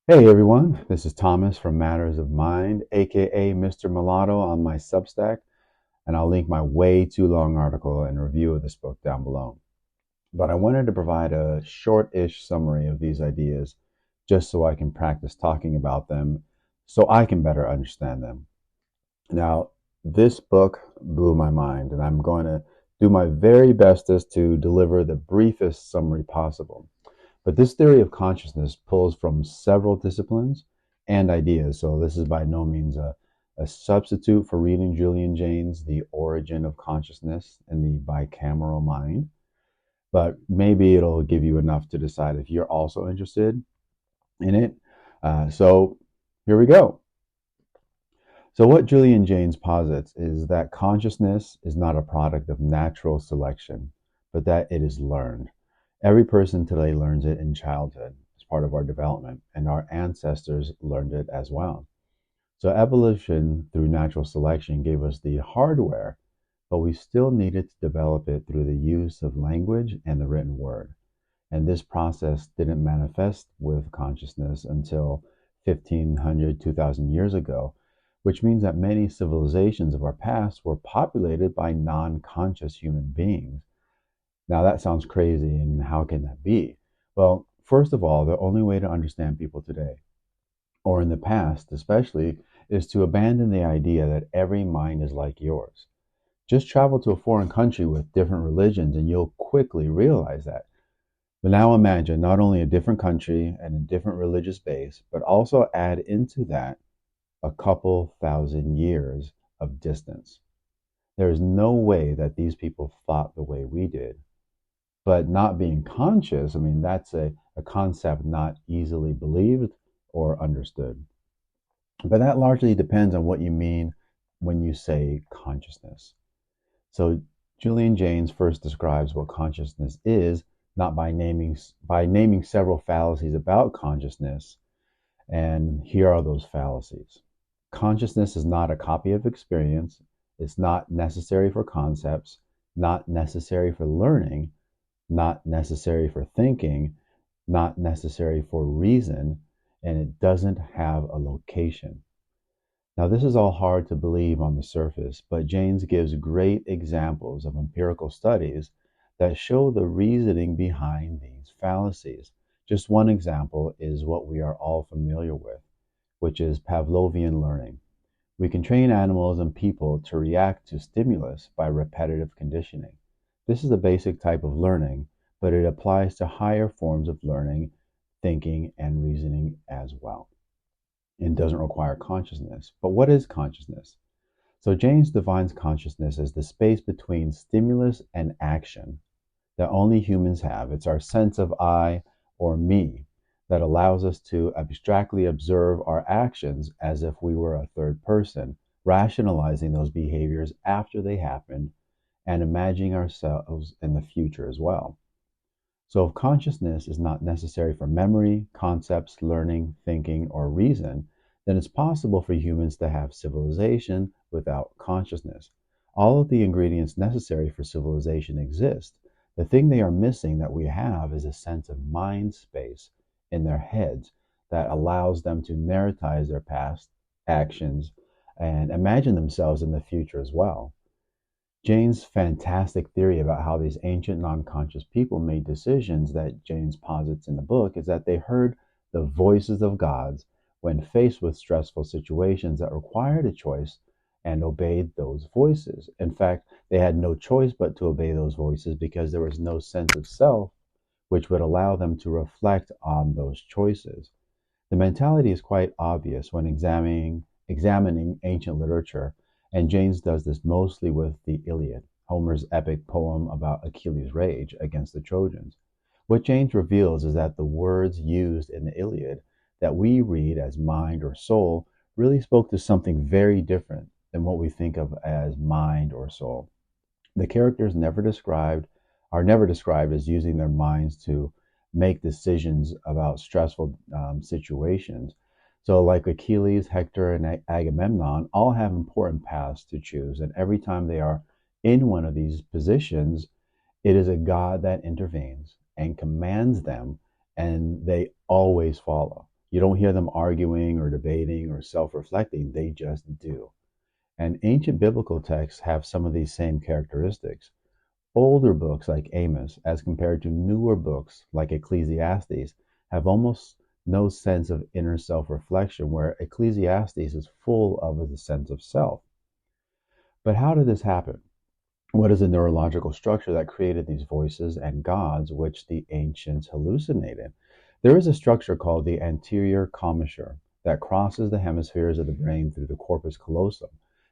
Hey everyone, this is Thomas from Matters of Mind, aka Mr. Mulatto on my Substack, and I'll link my way too long article and review of this book down below. But I wanted to provide a short-ish summary of these ideas just so I can practice talking about them so I can better understand them. Now, this book blew my mind, and I'm going to do my very bestest to deliver the briefest summary possible. But this theory of consciousness pulls from several disciplines and ideas. So this is by no means a substitute for reading Julian Jaynes' The Origin of Consciousness and the Bicameral Mind. But maybe it'll give you enough to decide if you're also interested in it. So here we go. So what Julian Jaynes posits is that consciousness is not a product of natural selection, but that it is learned. Every person today learns it in childhood as part of our development, and our ancestors learned it as well. So evolution through natural selection gave us the hardware, but we still needed to develop it through the use of language and the written word. And this process didn't manifest with consciousness until 1500, 2000 years ago, which means that many civilizations of our past were populated by non-conscious human beings. Now that sounds crazy, and how can that be? Well, first of all, the only way to understand people today, or in the past especially, is to abandon the idea that every mind is like yours. Just travel to a foreign country with different religions and you'll quickly realize that. But now imagine not only a different country and a different religious base, but also add into that a couple thousand years of distance. There is no way that these people thought the way we did. But not being conscious, I mean, that's a concept not easily believed or understood. But that largely depends on what you mean when you say consciousness. So Julian Jaynes first describes what consciousness is, not by naming several fallacies about consciousness. And here are those fallacies. Consciousness is not a copy of experience. It's not necessary for concepts, not necessary for learning, not necessary for thinking, not necessary for reason, and it doesn't have a location. Now, this is all hard to believe on the surface, but Jaynes gives great examples of empirical studies that show the reasoning behind these fallacies. Just one example is what we are all familiar with, which is Pavlovian learning. We can train animals and people to react to stimulus by repetitive conditioning. This is a basic type of learning, but it applies to higher forms of learning, thinking, and reasoning as well, and doesn't require consciousness. But what is consciousness? So Jaynes defines consciousness as the space between stimulus and action that only humans have. It's our sense of I or me that allows us to abstractly observe our actions as if we were a third person, rationalizing those behaviors after they happened and imagining ourselves in the future as well. So if consciousness is not necessary for memory, concepts, learning, thinking, or reason, then it's possible for humans to have civilization without consciousness. All of the ingredients necessary for civilization exist. The thing they are missing that we have is a sense of mind space in their heads that allows them to narratize their past actions and imagine themselves in the future as well. Jaynes' fantastic theory about how these ancient non-conscious people made decisions that Jaynes posits in the book is that they heard the voices of gods when faced with stressful situations that required a choice and obeyed those voices. In fact, they had no choice but to obey those voices because there was no sense of self which would allow them to reflect on those choices. The mentality is quite obvious when examining ancient literature, and Jaynes does this mostly with the Iliad, Homer's epic poem about Achilles' rage against the Trojans. What Jaynes reveals is that the words used in the Iliad that we read as mind or soul really spoke to something very different than what we think of as mind or soul. The characters never described as using their minds to make decisions about stressful situations. So, like Achilles, Hector, and Agamemnon, all have important paths to choose, and every time they are in one of these positions, it is a God that intervenes and commands them, and they always follow. You don't hear them arguing or debating or self-reflecting, they just do. And ancient biblical texts have some of these same characteristics. Older books like Amos, as compared to newer books like Ecclesiastes, have almost no sense of inner self-reflection, where Ecclesiastes is full of the sense of self. But how did this happen? What is the neurological structure that created these voices and gods which the ancients hallucinated? There is a structure called the anterior commissure that crosses the hemispheres of the brain through the corpus callosum.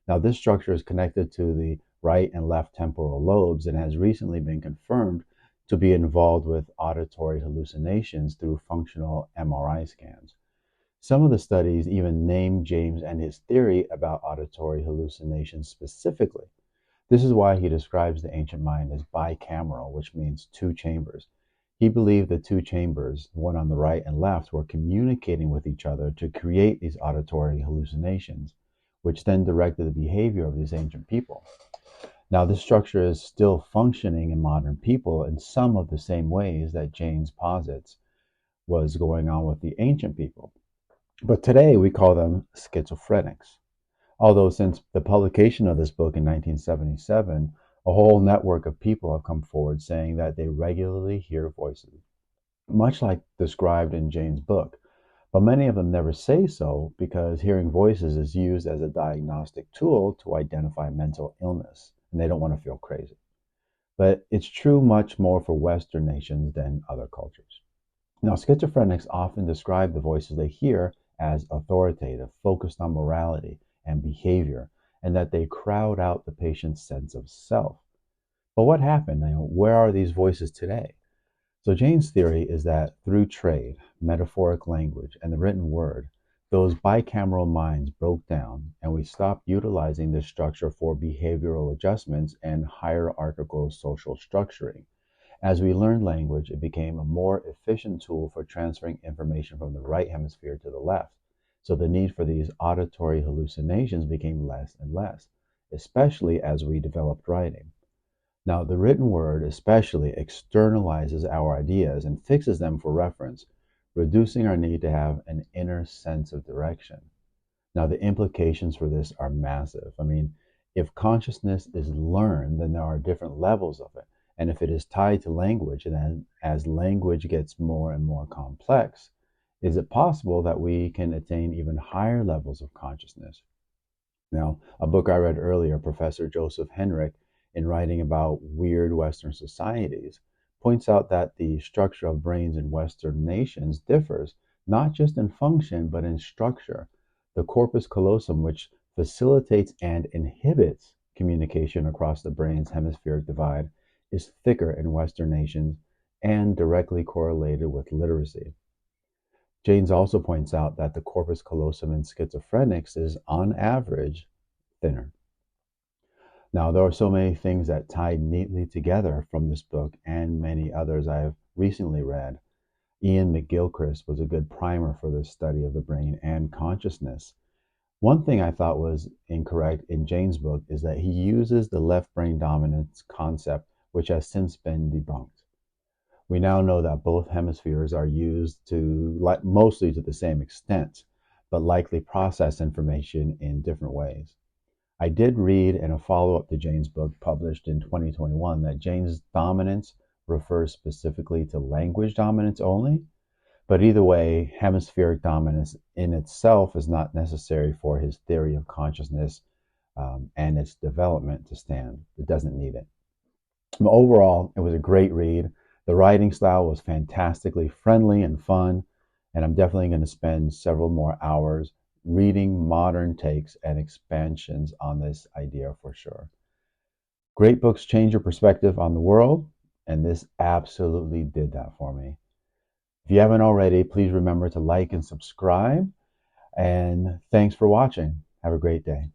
Now, this structure is connected to the right and left temporal lobes and has recently been confirmed to be involved with auditory hallucinations through functional MRI scans. Some of the studies even name James and his theory about auditory hallucinations specifically. This is why he describes the ancient mind as bicameral, which means two chambers. He believed the two chambers, one on the right and left, were communicating with each other to create these auditory hallucinations, which then directed the behavior of these ancient people. Now, this structure is still functioning in modern people in some of the same ways that Jaynes posits was going on with the ancient people. But today we call them schizophrenics. Although since the publication of this book in 1977, a whole network of people have come forward saying that they regularly hear voices, much like described in Jaynes' book. But many of them never say so because hearing voices is used as a diagnostic tool to identify mental illness, and they don't want to feel crazy. But it's true much more for Western nations than other cultures. Now, schizophrenics often describe the voices they hear as authoritative, focused on morality and behavior, and that they crowd out the patient's sense of self. But what happened? Where are these voices today? So Jaynes' theory is that through trade, metaphoric language, and the written word, those bicameral minds broke down, and we stopped utilizing this structure for behavioral adjustments and hierarchical social structuring. As we learned language, it became a more efficient tool for transferring information from the right hemisphere to the left. So the need for these auditory hallucinations became less and less, especially as we developed writing. Now, the written word especially externalizes our ideas and fixes them for reference, reducing our need to have an inner sense of direction. Now, the implications for this are massive. If consciousness is learned, then there are different levels of it. And if it is tied to language, and then as language gets more and more complex, is it possible that we can attain even higher levels of consciousness? Now, a book I read earlier, Professor Joseph Henrich, in writing about weird Western societies, points out that the structure of brains in Western nations differs not just in function, but in structure. The corpus callosum, which facilitates and inhibits communication across the brain's hemispheric divide, is thicker in Western nations and directly correlated with literacy. Jaynes also points out that the corpus callosum in schizophrenics is, on average, thinner. Now, there are so many things that tie neatly together from this book and many others I have recently read. Iain McGilchrist was a good primer for this study of the brain and consciousness. One thing I thought was incorrect in Jaynes' book is that he uses the left brain dominance concept, which has since been debunked. We now know that both hemispheres are used to mostly to the same extent, but likely process information in different ways. I did read in a follow-up to Jaynes' book published in 2021 that Jaynes' dominance refers specifically to language dominance only, but either way, hemispheric dominance in itself is not necessary for his theory of consciousness and its development to stand. It doesn't need it. But overall, it was a great read. The writing style was fantastically friendly and fun, and I'm definitely going to spend several more hours reading modern takes and expansions on this idea for sure. Great books change your perspective on the world, and this absolutely did that for me. If you haven't already, please remember to like and subscribe, and thanks for watching. Have a great day.